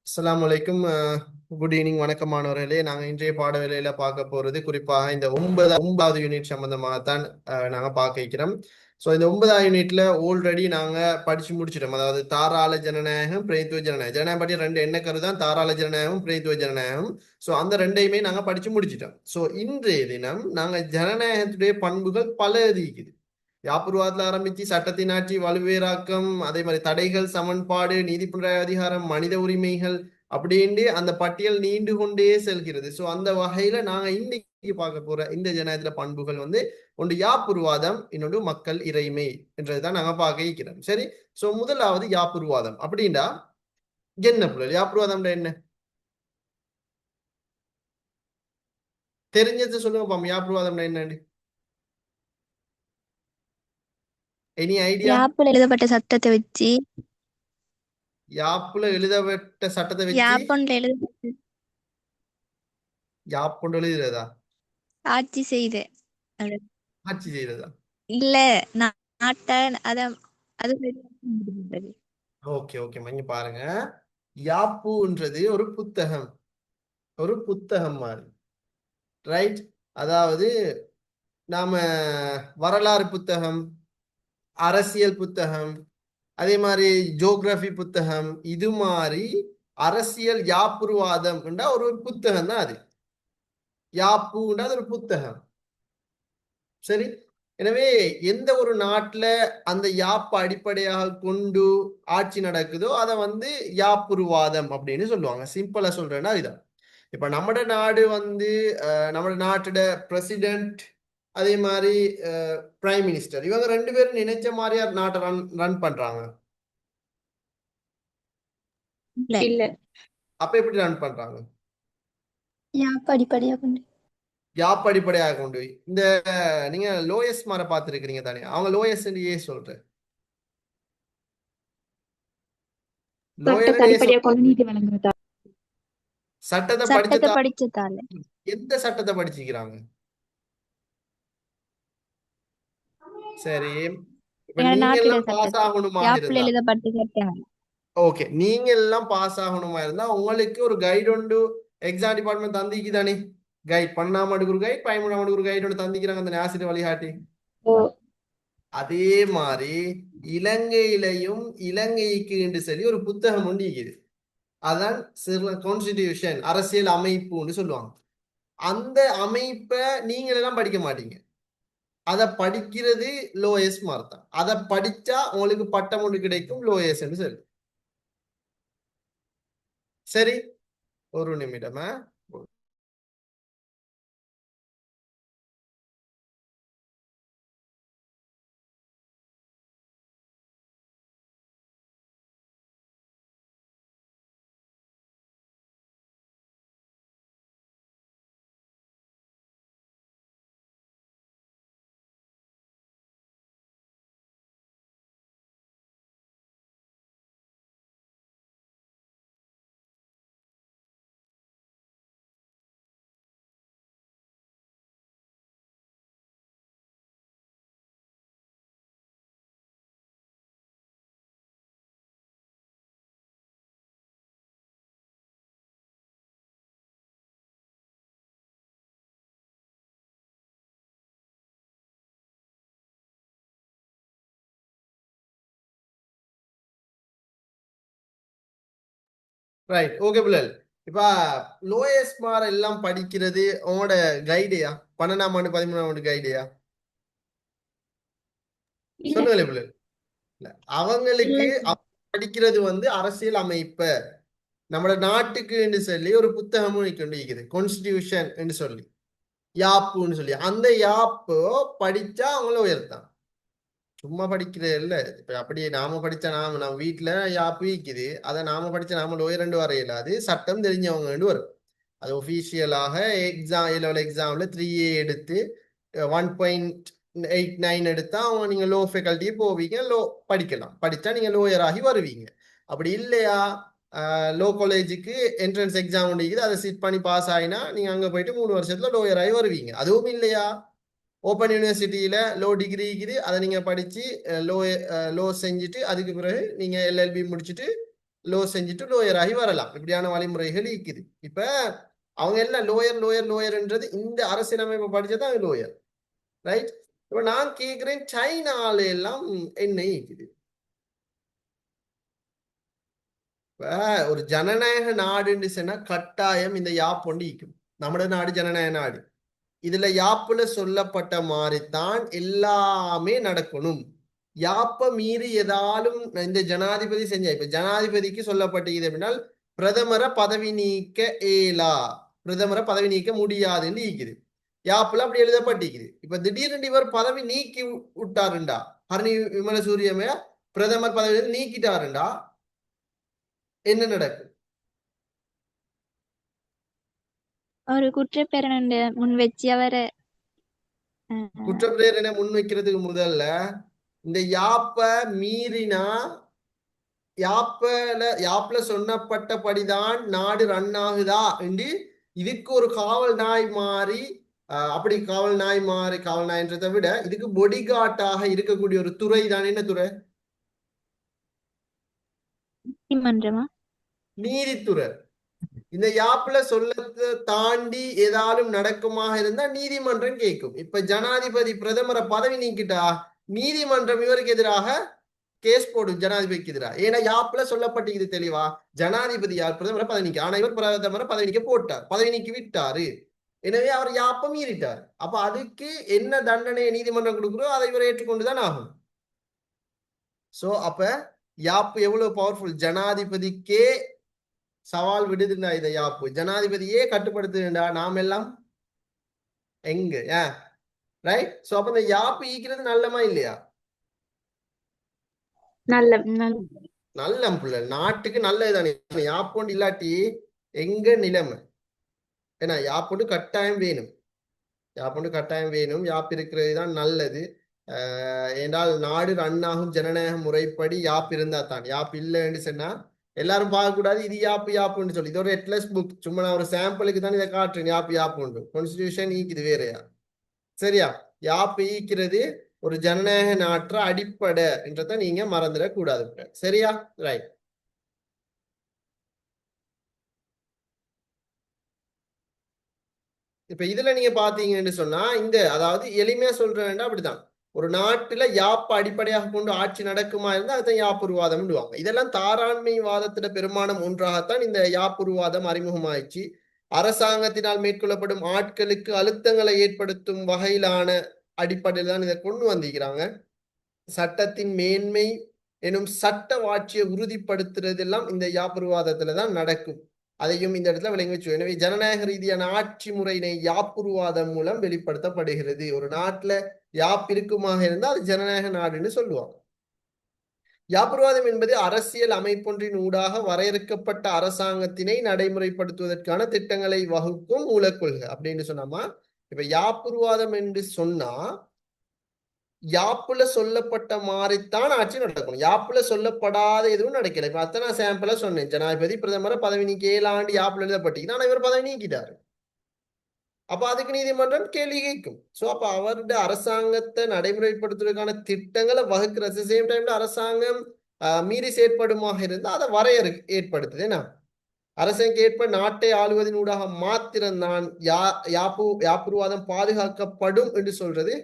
அஸ்ஸலாமு அலைக்கும். Good evening, வணக்கமானவர்களே. நாங்கள் இன்றைய பாட வேலையில பார்க்க போறது குறிப்பாக இந்த ஒன்பதாவது யூனிட் சம்பந்தமாகத்தான் நாங்கள் பார்க்க இருக்கிறோம். ஸோ இந்த 9வது யூனிட்ல ஆல்ரெடி நாங்கள் படிச்சு முடிச்சிட்டோம். அதாவது தாராள ஜனநாயகம், பிரதித்துவ ஜனநாயகம். ஜனநாயகம் பற்றி ரெண்டு என்ன கருதான், தாராள ஜனநாயகம், பிரதித்துவ ஜனநாயகம். ஸோ அந்த ரெண்டையுமே நாங்கள் படிச்சு முடிச்சிட்டோம். ஸோ இன்றைய தினம் நாங்கள் ஜனநாயகத்துடைய பண்புகள் பல இருக்குது. யாப்புருவாத்துல ஆரம்பிச்சு சட்டத்தின் ஆட்சி, வலுவேராக்கம், அதே மாதிரி தடைகள், சமன்பாடு, நீதித்துறை அதிகாரம், மனித உரிமைகள் அப்படின்னு அந்த பட்டியல் நீண்டு கொண்டே செல்கிறது. ஸோ அந்த வகையில நாங்க இன்னைக்கு பார்க்க போற இந்த ஜனநாயகத்துல பண்புகள் ஒன்று யாப்புருவாதம், இன்னொன்று மக்கள் இறைமை என்றதுதான் நாங்க பார்க்க இருக்கிறோம். சரி. ஸோ முதலாவது யாப்புருவாதம் அப்படின்னா என்ன புள்ளல்? யாப்புருவாதம்னா என்ன தெரிஞ்சது சொல்லுங்க பாம். யாப்புருவாதம்னா என்னன்னு எனி ஐடியா? யாப்பில் எழுதப்பட்ட சட்டத்தை வச்சு யாப்புல எழுதப்பட்ட சட்டத்தை வச்சு யாப்பொன்றில் எழுதப்பட்ட யாப்பொண்டு எழுதுறதா? ஆட்சி செய்து அப்படி. ஆட்சி செய்யறதா? இல்ல நாட்டை அத அது எழுதப்பட்டது. ஓகே ஓகே, இங்க பாருங்க. யாப்புன்றது ஒரு புத்தகம். ஒரு புத்தகம் மாதிரி, ரைட்? அதாவது நாம வரலாறு புத்தகம், அரசியல் புத்தகம், அதே மாதிரி ஜியோகிராஃபி புத்தகம், இது மாதிரி அரசியல் யாப்புருவாதம் ஒரு புத்தகம் தான் அது. யாப்புன்னா அது ஒரு புத்தகம். சரி. எனவே எந்த ஒரு நாட்டுல அந்த யாப்பை அடிப்படையாக கொண்டு ஆட்சி நடக்குதோ அதை யாப்புருவாதம் அப்படின்னு சொல்லுவாங்க. சிம்பிளா சொல்றேன்னா இதுதான். இப்ப நம்ம நாடு நம்ம நாட்டோட பிரசிடென்ட், அதே மாதிரி பிரைம் மினிஸ்டர், இவங்க ரெண்டு பேரும் நினைச்ச மாதிரியா நாட்டை ரன் ரன் பண்றாங்க? இல்ல அப்ப எப்படி ரன் பண்றாங்க? யாப்பு அடிப்படையா கொண்டு யாப் அடிப்படையாக கொண்டு போய் இந்த நீங்க லோயஸ் மார பார்த்துருக்கிறீங்க தானே? அவங்க லோயஸ் ஏன் சொல்றேன்? சட்டத்தை லோயர் அடிப்படையா கொண்டு நீதி வழங்குறதா சட்டத்தை சட்டத்தை படிச்சதா? படிச்சதால எந்த சட்டத்தை படிச்சுக்கிறாங்க? சரி. இப்ப எங்க நீங்க நாட்டோட எல்லாம் பாஸ் சட்டத்தை ஆகணுமாக யாப்பில் இருந்தா, எழுதப்பட்ட சட்டம் ஓகே, நீங்க எல்லாம் பாஸ் ஆகணுமா இருந்தா உங்களுக்கு ஒரு கைடு உண்டு. எக்ஸாம் டிபார்ட்மெண்ட் தந்திக்கு தானே கைட் பண்ணாம ஒரு கைட், பயமுடாம ஒரு கைடு ஒன்று தந்திக்கிறாங்க அந்த ஆசிரியர் வழிகாட்டி. அதே மாதிரி இலங்கையிலையும் இலங்கைக்கு என்று சொல்லி ஒரு புத்தகம் ஒன்று இருக்குது. அதான் கான்ஸ்டிடியூஷன், அரசியல் அமைப்புன்னு சொல்லுவாங்க. அந்த அமைப்பை நீங்க எல்லாம் படிக்க மாட்டீங்க. அதை படிக்கிறது லோயஸ் மார்க் தான். அதை படிச்சா உங்களுக்கு பட்டம் ஒன்று கிடைக்கும், லோயஸ் சொல்லி. சரி, ஒரு நிமிடம். ரைட், ஓகே பிள்ளல். இப்ப லோயஸ் மார் எல்லாம் படிக்கிறது உங்களோட கைடையா? 12ஆம் ஆண்டு 13ஆம் ஆண்டு கைடையா? இல்ல சொல்லுங்களே பிள்ளல். இல்ல, அவங்களுக்கு இல்ல படிக்கிறது அரசியல் அமைப்பு, நம்ம நாட்டுக்கு என்று சொல்லி ஒரு புத்தகமும் இருக்குது, கான்ஸ்டிடியூஷன் என்று சொல்லி, யாப்புன்னு சொல்லி. அந்த யாப்பு படிச்சா அவங்கள உயர்த்தான். சும்மா படிக்கிறது இல்ல. இப்ப அப்படியே நாம படிச்சா நம்ம வீட்டுல யாப்பு இருக்குது, அதை நாம படிச்ச நாம லோயர் ரெண்டு வரையில அது சட்டம் தெரிஞ்சவங்க வரும். அது ஒஃபீஷியலாக எக்ஸாம், லெவல் எக்ஸாம்ல 3A எடுத்து 1.89 எடுத்தா அவங்க நீங்க லோ ஃபேக்கல்ட்டி போவீங்க, லோ படிக்கலாம். படிச்சா நீங்க லோயர் ஆகி வருவீங்க. அப்படி இல்லையா, லோ காலேஜுக்கு என்ட்ரன்ஸ் எக்ஸாம் இருக்குது, அதை சிட் பண்ணி பாஸ் ஆகினா நீங்க அங்க போயிட்டு 3 வருஷத்துல லோயர் ஆகி வருவீங்க. அதுவும் இல்லையா, ஓப்பன் யூனிவர்சிட்டியில லோ டிகிரி இருக்குது, அதை நீங்க படிச்சு லோ லோ செஞ்சுட்டு அதுக்கு பிறகு நீங்க LLB முடிச்சுட்டு லோ செஞ்சுட்டு லோயர் ஆகி வரலாம். இப்படியான வழிமுறைகள் இருக்குது. இப்ப அவங்க எல்லாம் லோயர்ன்றது இந்த அரசியலமைப்பு படிச்சதான் லோயர், ரைட்? இப்ப நான் கேக்குறேன், சைனால எல்லாம் என்ன இருக்குது? இப்ப ஒரு ஜனநாயக நாடுன்னு சொன்னா கட்டாயம் இந்த யாப் ஒன்று ஈக்கும். நம்ம நாடு ஜனநாயக நாடு. இதுல யாப்புல சொல்லப்பட்ட மாதிரித்தான் எல்லாமே நடக்கணும். யாப்ப மீறி ஏதாலும் இந்த ஜனாதிபதி செஞ்சா, இப்ப ஜனாதிபதிக்கு சொல்லப்பட்டிருக்குது அப்படின்னா பிரதமரை பதவி நீக்க இயலா, பிரதமரை பதவி நீக்க முடியாதுன்னு இருக்குது. யாப்புல அப்படி எழுதப்பட்டிருக்குது. இப்ப திடீர்னு இவர் பதவி நீக்கி விட்டாருண்டா, ஹரணி விமலசூரியமே பிரதமர் பதவி நீக்கிட்டாருண்டா, என்ன நடக்கும்? ஒரு குற்றப்பேரணை முன் வச்சு அவரை குற்றப்பிரேரணை முன்வைக்கிறதுக்கு முதல்ல இந்த யாப்ப மீறினா, யாப்ல சொன்னப்பட்டபடிதான் நாடு ரன் ஆகுதா என்று இதுக்கு ஒரு காவல் நாய் மாறி, அப்படி காவல் நாய்ன்றதை விட இதுக்கு பொடிகாட்டாக இருக்கக்கூடிய ஒரு துறை தான். என்ன துறை? நீதிமன்றமா? நீதித்துறை. இந்த யாப்ல சொல்லத்தை தாண்டி ஏதாலும் நடக்குமாக இருந்தா நீதிமன்றம் கேட்கும். இப்ப ஜனாதிபதி பிரதமரை பதவி நீக்கிட்டா நீதிமன்றம் இவருக்கு எதிராக கேஸ் போடும், ஜனாதிபதிக்கு எதிராக. ஏன்னா யாப்ல சொல்லப்பட்டிருக்குது தெளிவா, ஜனாதிபதி யார் பிரதமரை பதவி நீக்க, ஆனா இவர் பிரதமரை பதவி நீக்க போட்டார், பதவி நீக்கி விட்டாரு. எனவே அவர் யாப்ப மீறிட்டார். அப்ப அதுக்கு என்ன தண்டனையை நீதிமன்றம் கொடுக்குறோ அதை இவர் ஏற்றுக்கொண்டுதான் ஆகும். சோ அப்ப யாப்பு எவ்வளவு பவர்ஃபுல், ஜனாதிபதிக்கே சவால் விடுதுண்டா இதை யாப்பு, ஜனாதிபதியே கட்டுப்படுத்துண்டா, நாம் எல்லாம் எங்க ரைட்? சோ அப்ப இந்த யாப்பு ஈக்கிறது நல்லமா இல்லையா? நல்ல நல்ல பிள்ளை, நாட்டுக்கு நல்லதுதானே. யாப்போண்டு இல்லாட்டி எங்க நிலைமை? ஏன்னா யாப்போண்டு கட்டாயம் வேணும், யாப்போண்டு கட்டாயம் வேணும். யாப் இருக்கிறது தான் நல்லது. என்றால் நாடு ரன் ஆகும் ஜனநாயக முறைப்படி யாப் இருந்தா தான். யாப் இல்லைன்னு சொன்னா எல்லாரும் பார்க்கக்கூடாது இது யாப்புன்னு சொல்லி. இது ஒரு ஹெட்லெஸ் புக், சும்மா நான் ஒரு சாம்பிளுக்கு தான் இதை காட்டுறேன். யாப்பு உண்டு, கான்ஸ்டிடியூஷன் ஈக்குது வேறையா, சரியா? யாப்பு ஈக்கிறது ஒரு ஜனநாயக நாற்ற அடிப்படை என்றதை நீங்க மறந்துடக்கூடாது, சரியா? ரைட். இப்ப இதுல நீங்க பாத்தீங்கன்னு சொன்னா இந்த, அதாவது எளிமையா சொல்ற வேண்டாம், அப்படித்தான் ஒரு நாட்டுல யாப்ப அடிப்படையாக கொண்டு ஆட்சி நடக்குமா இருந்தா அதுதான் யாப்புருவாதம். இதெல்லாம் தாராண்மைவாதத்திட பெருமானம் ஒன்றாகத்தான் இந்த யாப்புருவாதம் அறிமுகமாயிடுச்சு. அரசாங்கத்தினால் மேற்கொள்ளப்படும் ஆட்களுக்கு அழுத்தங்களை ஏற்படுத்தும் வகையிலான அடிப்படையில் தான் இதை கொண்டு வந்திருக்கிறாங்க. சட்டத்தின் மேன்மை எனும் சட்ட வாட்சியை உறுதிப்படுத்துறது எல்லாம் இந்த யாப்புருவாதத்துல தான் நடக்கும். அதையும் இந்த இடத்துல விளங்கி வச்சு. எனவே ஜனநாயக ரீதியான ஆட்சி முறையினை யாப்புருவாதம் மூலம் வெளிப்படுத்தப்படுகிறது. ஒரு நாட்டுல யாப் இருக்குமாக இருந்தால் அது ஜனநாயக நாடுன்னு சொல்லுவாங்க. யாப்புருவாதம் என்பது அரசியல் அமைப்பொன்றின் ஊடாக வரையறுக்கப்பட்ட அரசாங்கத்தினை நடைமுறைப்படுத்துவதற்கான திட்டங்களை வகுக்கும் மூலக்கொள்கை அப்படின்னு சொன்னாமா. இப்ப யாப்புருவாதம் என்று சொன்னா யாப்புல சொல்லப்பட்ட மாதிரித்தான் ஆட்சி நடக்கணும், யாப்புல சொல்லப்படாத எதுவும் நடக்கல. இப்ப அத்தனை சாம்பிள சொன்னேன், ஜனாதிபதி பிரதமரை பதவி நீக்க 7 ஆண்டு யாப்புல எழுதப்பட்டீங்கன்னா ஆனா இவர் பதவி நீக்கிட்டாரு. அப்ப அதுக்கு நீதிமன்றம் கேள்வி கேட்கும். சோ அப்ப அவருடைய அரசாங்கத்தை நடைமுறைப்படுத்துவதற்கான திட்டங்களை வகுக்கிற சேம் டைம்ல அரசாங்கம் மீறி செயற்படுமாக இருந்தால் அதை வரையறு ஏற்படுத்துது. ஏன்னா அரசுக்கு ஏற்ப நாட்டை ஆளுவதன் ஊடாக மாத்திரம்தான் யாப்புருவாதம் பாதுகாக்கப்படும் என்று சொல்றது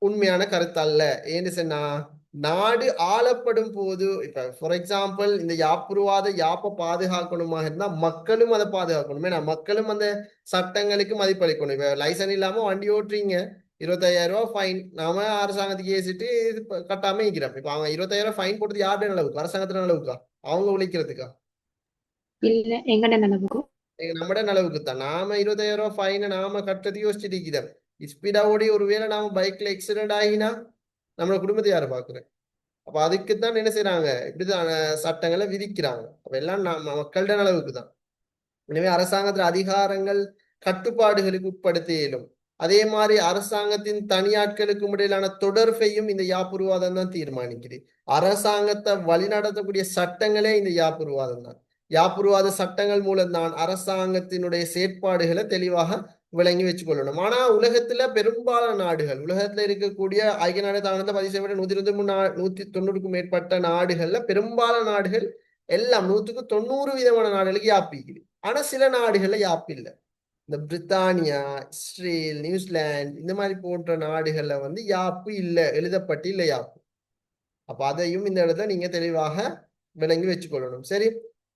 உண்மையான கருத்து அல்ல. ஏன்னு சொன்னா நாடு ஆளப்படும் போது, இப்ப ஃபார் எக்ஸாம்பிள் இந்த யாப்ப பாதுகாக்கணுமா இருந்தா மக்களும் அதை பாதுகாக்கணும். ஏன்னா மக்களும் அந்த சட்டங்களுக்கு மதிப்பளிக்கணும். இப்ப லைசன்ஸ் இல்லாம வண்டி ஓட்டுறீங்க, 25,000 ரூபாய் ஃபைன், நாம அரசாங்கத்துக்கு ஏசிட்டு கட்டாம இருக்கிறோம். இப்ப அவங்க 25,000 ரூபாய் ஃபைன் போடுறது யாருடைய அளவுக்கு? அரசாங்கத்தின அளவுக்கா? அவங்க உழைக்கிறதுக்கா? இல்ல, எங்கட நிலவுக்கும் நம்மட அளவுக்கு தான். நாம 25,000 ரூபாய் ஃபைனை நாம கட்டுறது யோசிச்சுட்டு இருக்கிறோம். ஸ்பீடா ஓடி ஒருவேளை நாம பைக்ல ஆக்சிடென்ட் ஆகினா நம்மளோட குடும்பத்தை யாரு பாக்குறேன்? அப்ப அதுக்குத்தான் என்ன செய்யறாங்க, இப்படிதான் சட்டங்களை விதிக்கிறாங்க. அப்ப எல்லாம் மக்களிட அளவுக்கு தான். எனவே அரசாங்கத்துல அதிகாரங்கள் கட்டுப்பாடுகளுக்கு உட்படுத்த இயலும். அதே மாதிரி அரசாங்கத்தின் தனியாட்களுக்கும் இடையிலான தொடர்பையும் இந்த யாப்புருவாதம் தான் தீர்மானிக்குது. அரசாங்கத்தை வழிநடத்தக்கூடிய சட்டங்களே இந்த யாப்புருவாதம் தான். யாப்புருவாத சட்டங்கள் மூலம்தான் அரசாங்கத்தினுடைய செயற்பாடுகளை தெளிவாக விளங்கி வச்சுக்கொள்ளணும். ஆனா உலகத்துல பெரும்பாலான நாடுகள், உலகத்துல இருக்கக்கூடிய ஐக்கிய நாடு தாழ்ந்த 193 190க்கும் மேற்பட்ட நாடுகள்ல பெரும்பாலான நாடுகள் எல்லாம் 100% நாடுகளுக்கு யாப்பு இருக்குது. ஆனா சில நாடுகள்ல யாப்பு இல்லை. இந்த பிரித்தானியா, இஸ்ரேல், நியூசிலாந்து இந்த மாதிரி போன்ற நாடுகள்ல வந்து யாப்பு இல்லை, எழுதப்பட்டு இல்லை யாப்பு. அப்ப அதையும் இந்த இடத்துல நீங்க தெளிவாக விளங்கி வச்சுக்கொள்ளணும். சரி,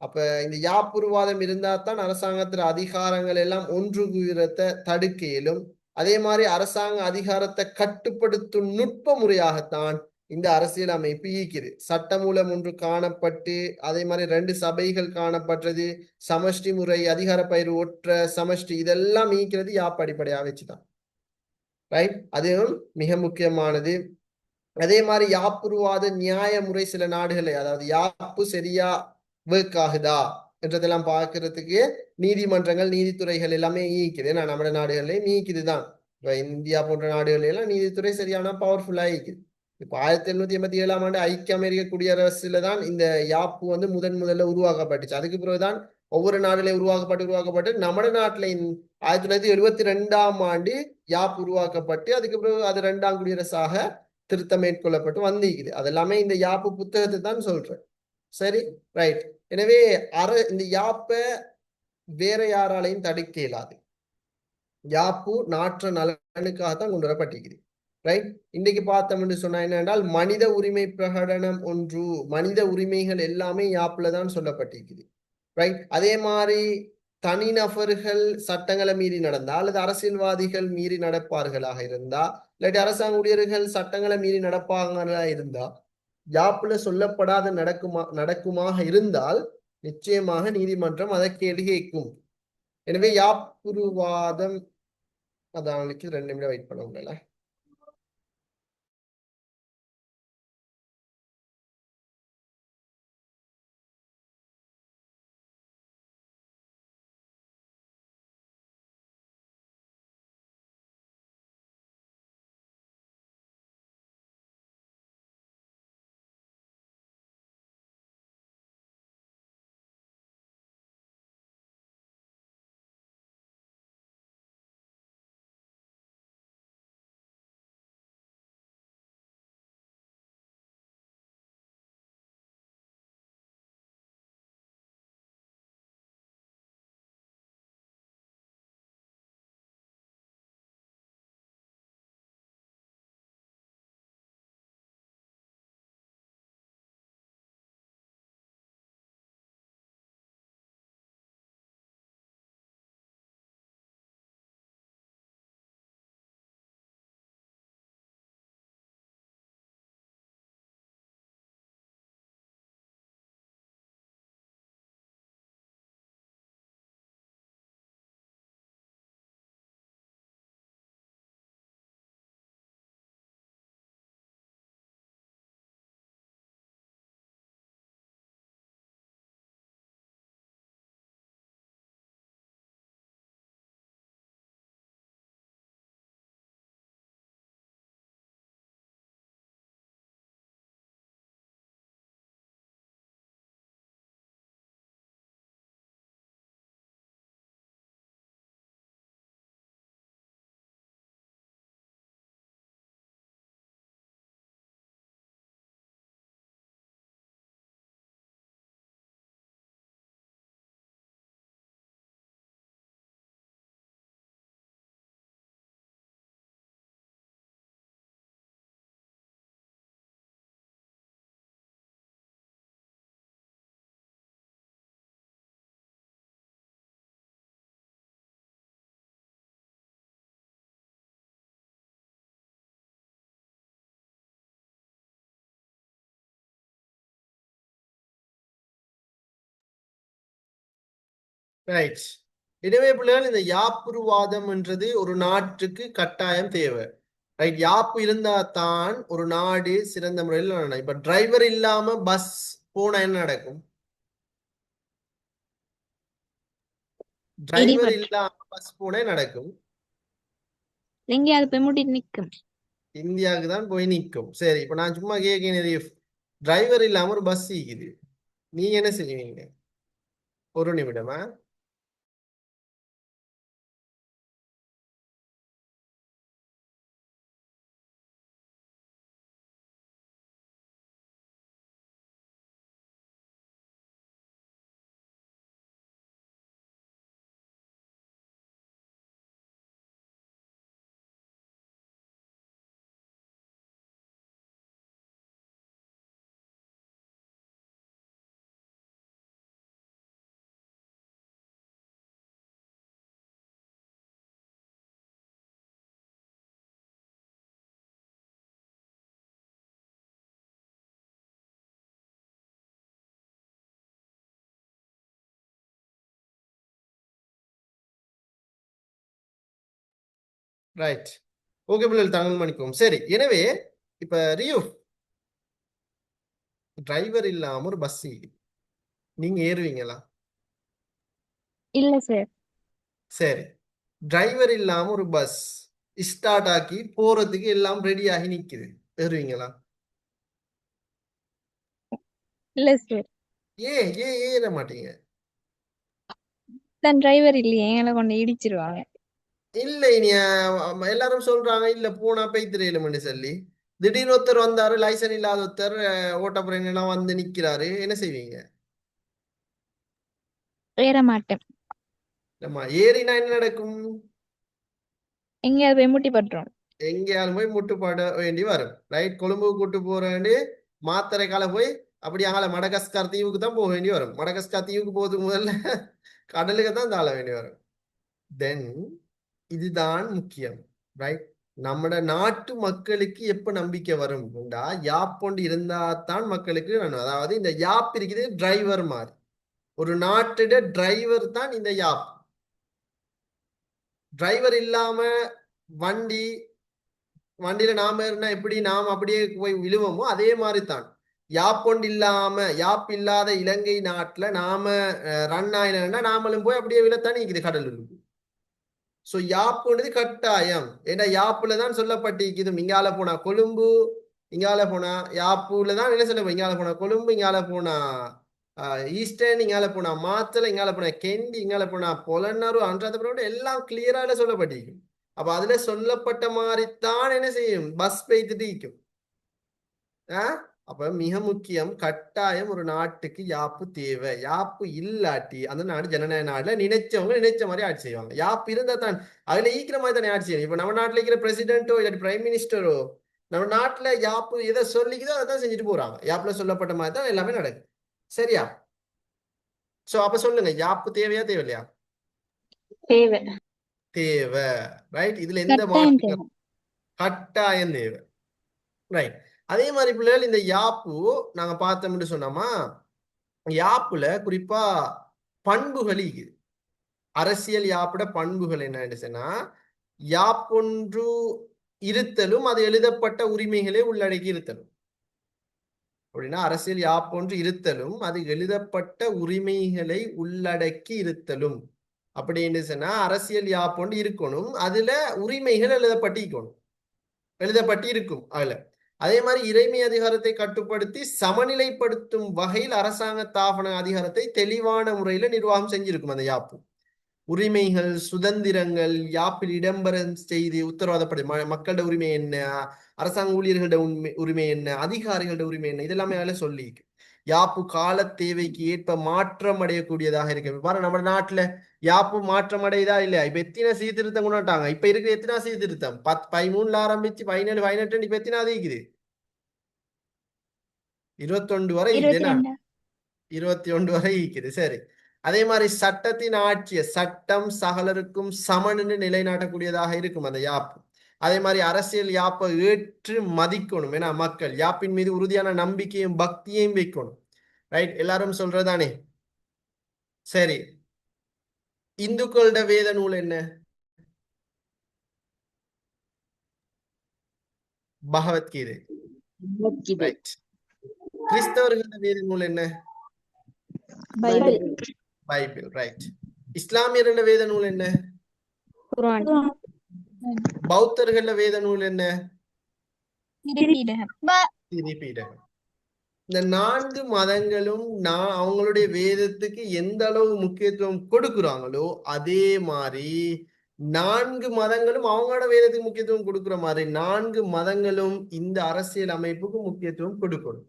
அப்ப இந்த யாப்புருவாதம் இருந்தா தான் அரசாங்கத்துல அதிகாரங்கள் எல்லாம் ஒன்று கூறத்தை தடுக்க இயலும். அதே மாதிரி அரசாங்க அதிகாரத்தை கட்டுப்படுத்தும் நுட்ப முறையாகத்தான் இந்த அரசியல் அமைப்பு ஈக்குது. சட்டமூலம் ஒன்று காணப்பட்டு அதே மாதிரி 2 சபைகள் காணப்பட்டது, சமஷ்டி முறை, அதிகார பயிர் ஒற்ற சமஷ்டி, இதெல்லாம் ஈக்கிறது யாப்பு அடிப்படையாக வச்சுதான். ரைட், அதுவும் மிக முக்கியமானது. அதே மாதிரி யாப்புருவாத நியாய முறை சில நாடுகளை, அதாவது யாப்பு சரியா ஒர்க் ஆகுதா என்றதெல்லாம் பார்க்கறதுக்கு நீதிமன்றங்கள், நீதித்துறைகள் எல்லாமே ஈக்குது. நான் நம்ம நாடுகள்லயும் ஈக்குது தான். இப்ப இந்தியா போன்ற நாடுகள் எல்லாம் நீதித்துறை சரியான பவர்ஃபுல்லா ஈக்குது. இப்ப 1787 ஐக்கிய அமெரிக்க குடியரசுல தான் இந்த யாப்பு வந்து முதல்ல உருவாக்கப்பட்டுச்சு. அதுக்கு பிறகுதான் ஒவ்வொரு நாடுலையும் உருவாக்கப்பட்டு நம்ம நாட்டுல 1972 யாப் உருவாக்கப்பட்டு அதுக்கு பிறகு அது 2ஆம் குடியரசாக திருத்தம் மேற்கொள்ளப்பட்டு வந்திருக்குது. அதெல்லாமே இந்த யாப்பு புத்தகத்தை தான் சொல்றேன். சரி, ரைட். எனவே இந்த யாப்பை வேற யாராலையும் தடுக்க இயலாது. யாப்பு நாற்ற நலனுக்காகத்தான் கொண்டு வரப்பட்டிருக்குது. ரைட், இன்னைக்கு பார்த்தோம்னு சொன்னா என்னென்றால் மனித உரிமை பிரகடனம் ஒன்று, மனித உரிமைகள் எல்லாமே யாப்புல தான் சொல்லப்பட்டிருக்குது. ரைட், அதே மாதிரி தனிநபர்கள் சட்டங்களை மீறி நடந்தா அல்லது அரசியல்வாதிகள் மீறி நடப்பார்களாக இருந்தா இல்லாட்டி அரசாங்க ஊழியர்கள் சட்டங்களை மீறி நடப்பாங்களா இருந்தா யாப்புல சொல்லப்படாத நடக்குமாக இருந்தால் நிச்சயமாக நீதிமன்றம் அதை கேள்வி கேட்கும். எனவே யாப்புருவாதம், அதான் 2 நிமிடம் வெயிட் பண்ண முடியல. ரைட், எனவே பிள்ளைகள் இந்த யாப்புருவாதம் என்றது ஒரு நாட்டுக்கு கட்டாயம் தேவை. ரைட், யாப்பு இருந்தா தான் ஒரு நாடு சிறந்த முறையில் நடக்கும். இப்ப டிரைவர் இல்லாம பஸ் போனா என்ன நடக்கும்? டிரைவர் இடிபட்டு இல்லாம பஸ் போனா நடக்கும். எங்கேயாவது போய் முட்டிட்டு நிக்கும். இந்தியாவுக்கு தான் போய் நிற்கும். சரி, இப்ப நான் சும்மா கேட்கிறேன், டிரைவர் இல்லாம ஒரு பஸ் இருக்குது, நீங்க என்ன செய்வீங்க? ஒரு நிமிடமா. ரைட். ஓகே பிள்ளைகள், தாங்கள் மன்னிக்கவும். சரி, எனவே இப்ப ரியோ டிரைவர் இல்லாம ஒரு பஸ் நீங்க ஏறுவீங்களா? இல்ல சார். சரி, டிரைவர் இல்லாம ஒரு பஸ் ஸ்டார்ட் ஆக்கி போறதுக்கு எல்லாம் ரெடி ஆகி நிக்குது, ஏறுவீங்களா? இல்ல சார். ஏன் ஏன் ஏற மாட்டீங்க? தான் டிரைவர் இல்லையே, எங்களை கொண்டு இடிச்சிருவாங்க. இல்ல இனி எல்லாரும் சொல்றாங்க இல்ல போனா பெய்திரையிலும்னு சொல்லி. திடீர்னு ஒருத்தர் வந்தாரு, லைசன் இல்லாத ஒருத்தர், ஓட்ட போறீங்கன்னா வந்து நிக்கிறாரு, என்ன செய்வீங்க? ஏற மாட்டேன். நம்ம ஏறினா என்ன நடக்கும்? எங்கேயாவது போய் முட்டி பட்டுரும். எங்கேயாலும் போய் முட்டுப்பட வேண்டி வரும். ரைட். கொழும்புக்கு கூட்டு போற வேண்டி மாத்தறைக்கால போய் அப்படி அங்கால மடகஸ்கார் தீவுக்கு தான் போக வேண்டி வரும். மடகஸ்கார் தீவுக்கு போறதுக்கு முதல்ல கடலுக்கு தான் தாழ வேண்டி வரும். தென் இதுதான் முக்கியம். ரைட். நம்ம நாட்டு மக்களுக்கு எப்ப நம்பிக்கை வரும்? யாப் ஒன்று இருந்தா தான் மக்களுக்கு வேணும். அதாவது இந்த யாப் இருக்குது டிரைவர் மாதிரி. ஒரு நாட்டோட டிரைவர் தான் இந்த யாப். டிரைவர் இல்லாம வண்டி வண்டியில நாம இருந்தா எப்படி நாம் அப்படியே போய் விழுவோமோ அதே மாதிரி தான். யாப்பொண்டு இல்லாம யாப் இல்லாத இலங்கை நாட்டுல நாம ரன் ஆயினா நாமளும் போய் அப்படியே விழத்தான் இருக்குது கடலுக்கு. சோ யாப்புன்றது கட்டாயம். ஏன்னா யாப்புல தான் சொல்லப்பட்டிருக்குது. இங்கால போனா கொழும்பு, இங்கால போனா யாப்புல தான் என்ன சொல்ல, இங்கால போனா கொழும்பு, இங்கால போனா ஈஸ்டர்ன், இங்கால போனா மாத்தளை, இங்கால போனா கெண்டி, இங்கால போனா பொலன்னரு, அன்றாத எல்லாம் கிளியரால சொல்லப்பட்டிருக்கு. அப்ப அதுல சொல்லப்பட்ட மாதிரி தான் என்ன செய்யும், பஸ் பெய்துட்டு இருக்கும். அப்ப மிக முக்கியம், கட்டாயம் ஒரு நாட்டுக்கு யாப்பு தேவை. யாப்பு இல்லாட்டி அந்த நாடு ஜனநாயக நாடுல நினைச்சவங்க நினைச்ச மாதிரி ஆட்சி செய்வாங்க. யாப்பு இருந்தா தான் அதுல ஈக்கிற மாதிரி தானே ஆட்சி செய்யும். இப்ப நம்ம நாட்டுல இருக்கிற பிரசிடென்ட்டோ இல்லாட்டி பிரைம் மினிஸ்டரோ நம்ம நாட்டுல யாப்பு எதை சொல்லிக்குதோ அதை தான் செஞ்சுட்டு போறாங்க. யாப்புல சொல்லப்பட்ட மாதிரி தான் எல்லாமே நடக்குது. சரியா? சோ அப்ப சொல்லுங்க, யாப்பு தேவையா தேவையில்லையா? தேவை. தேவை. ரைட். இதுல எந்த கட்டாயம் மாற்று தேவை. கட்டாயம் தேவை. ரைட். அதே மாதிரி பிள்ளைகள் இந்த யாப்பு நாங்க பார்த்தோம்னு சொன்னோமா, யாப்புல குறிப்பா பண்புகள் இருக்குது. அரசியல் யாப்புட பண்புகள் என்னன்னு சொன்னா, யாப்பொன்று இருத்தலும் அது எழுதப்பட்ட உரிமைகளை உள்ளடக்கி இருத்தலும். அப்படின்னா அரசியல் யாப்பொன்று இருத்தலும் அது எழுதப்பட்ட உரிமைகளை உள்ளடக்கி இருத்தலும். அப்படின்னு சொன்னா அரசியல் யாப்பொன்று இருக்கணும், அதுல உரிமைகள் எழுதப்பட்டு இருக்கும் அதுல. அதே மாதிரி இறைமை அதிகாரத்தை கட்டுப்படுத்தி சமநிலைப்படுத்தும் வகையில் அரசாங்க தாபன அதிகாரத்தை தெளிவான முறையில நிர்வாகம் செஞ்சிருக்கும் அந்த யாப்பு. உரிமைகள் சுதந்திரங்கள் யாப்பில் இடம்பெற செய்து உத்தரவாதப்படும். மக்களோட உரிமை என்ன, அரசாங்க ஊழியர்களோட உரிமை என்ன, அதிகாரிகளோட உரிமை என்ன, இதெல்லாமே அதுல சொல்லி யாப்பு கால தேவைக்கு ஏற்ப மாற்றம் அடையக்கூடியதாக இருக்கு. பாரு நம்ம நாட்டுல யாப்பு மாற்றம் அடையுதா இல்லையா? இப்ப எத்தனை சீர்திருத்தம் கொண்டாட்டாங்க. இப்ப இருக்கிற எத்தனை சீர்திருத்தம்? 13 ஆரம்பிச்சு 17 18 இப்ப எத்தனை இருக்குது? 21 வரை இருக்குது. 22. 21 வரை இருக்குது. சரி. அதே மாதிரி சட்டத்தின் ஆட்சிய சட்டம் சகலருக்கும் சமன்னு நிலைநாட்டக்கூடியதாக இருக்கும் அந்த யாப்பு. அதே மாதிரி அரசியல் யாப்பை ஏற்று மதிக்கணும். ஏன்னா மக்கள் யாப்பின் மீது உறுதியான நம்பிக்கையும் பக்தியையும் வைக்கணும். ரைட். எல்லாரும் சொல்றதானே? சரி. இந்துக்களோட வேத நூல் என்ன? பகவத்கீதை. ரைட். கிறிஸ்தவர்களோட வேத நூல் என்ன? பைபிள். பைபிள். ரைட். இஸ்லாமியர்களோட வேத நூல் என்ன? குர்ஆன். பௌத்தர்களோட வேத நூல் என்ன? திரிபீடகம். திரிபீடகம். இந்த 4 மதங்களும் அவங்களுடைய வேதத்துக்கு எந்த அளவு முக்கியத்துவம் கொடுக்குறாங்களோ அதே மாதிரி 4 மதங்களும் அவங்களோட வேதத்துக்கு முக்கியத்துவம் கொடுக்குற மாதிரி 4 மதங்களும் இந்த அரசியல் அமைப்புக்கு முக்கியத்துவம் கொடுக்கணும்.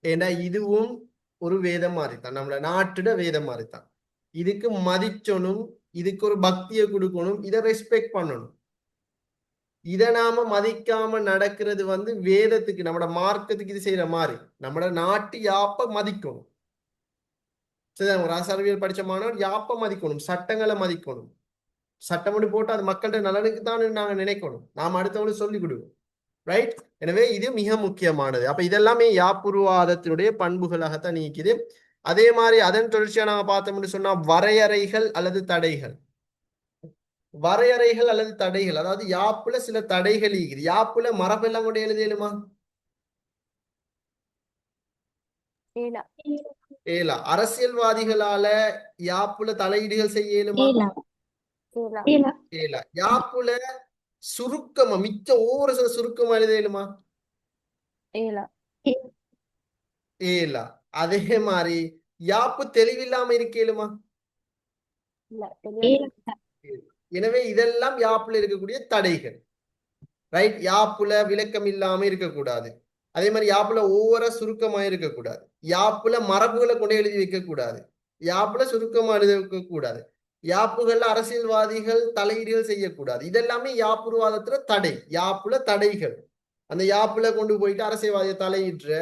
ஏன்னா இதுவும் ஒரு வேதம் மாதிரித்தான், நம்மள நாட்டுட வேதம் மாதிரித்தான். இதுக்கு மதிச்சணும், இதுக்கு ஒரு பக்தியை கொடுக்கணும், இதை ரெஸ்பெக்ட் பண்ணணும். இதை நாம மதிக்காம நடக்கிறது வேதத்துக்கு நம்மட மார்க்கத்துக்கு இது செய்யற மாதிரி. நம்மட நாட்டு யாப்ப மதிக்கணும். சரி, ஒரு அரசியல் படிச்ச மாணவர் யாப்ப மதிக்கணும், சட்டங்களை மதிக்கணும். சட்டம் ஒன்று போட்டு அது மக்கள்கிட்ட நலனுக்கு தான் நாங்க நினைக்கணும். நாம அடுத்தவங்களுக்கு சொல்லிக் கொடுக்கணும். ரைட். எனவே இது மிக முக்கியமானது. அப்ப இதெல்லாமே யாப்புருவாதத்தினுடைய பண்புகளாகத்தான் நீக்குது. அதே மாதிரி அதன் தொடர்ச்சியா நாங்க பார்த்தோம்னு சொன்னா வரையறைகள் அல்லது தடைகள். வரையறைகள் அல்லது தடைகள், அதாவது யாப்புல சில தடைகள் இருக்குது. யாப்புல மரபெல்லாம் கொண்டு எழுதியலுமா? ஏலா ஏலா. அரசியல்வாதிகளால யாப்புல தலையீடுகள் செய்ய இயலுமா? ஏலா ஏலா ஏலா. யாப்புல சுருக்கமா மிச்ச ஒவ்வொரு சில சுருக்கமா எழுத இயலுமா? ஏலா ஏலா. அதே மாதிரி யாப்பு தெளிவில்லாம இருக்க இயலுமா? ஏலா எனவே இதெல்லாம் யாப்புல இருக்கக்கூடிய தடைகள். ரைட். யாப்புல விளக்கம் இல்லாம இருக்கக்கூடாது. அதே மாதிரி யாப்புல ஒவ்வொரு சுருக்கமா இருக்கக்கூடாது. யாப்புல மரபுகளை கொண்டு எழுதி வைக்க கூடாது. யாப்புல சுருக்கமா எழுதி வைக்க கூடாது. யாப்புகள்ல அரசியல்வாதிகள் தலையீடுகள் செய்யக்கூடாது. இதெல்லாமே யாப்புருவாதத்துல தடை. யாப்புல தடைகள். அந்த யாப்புல கொண்டு போயிட்டு அரசியல்வாதியை தலையிடுற,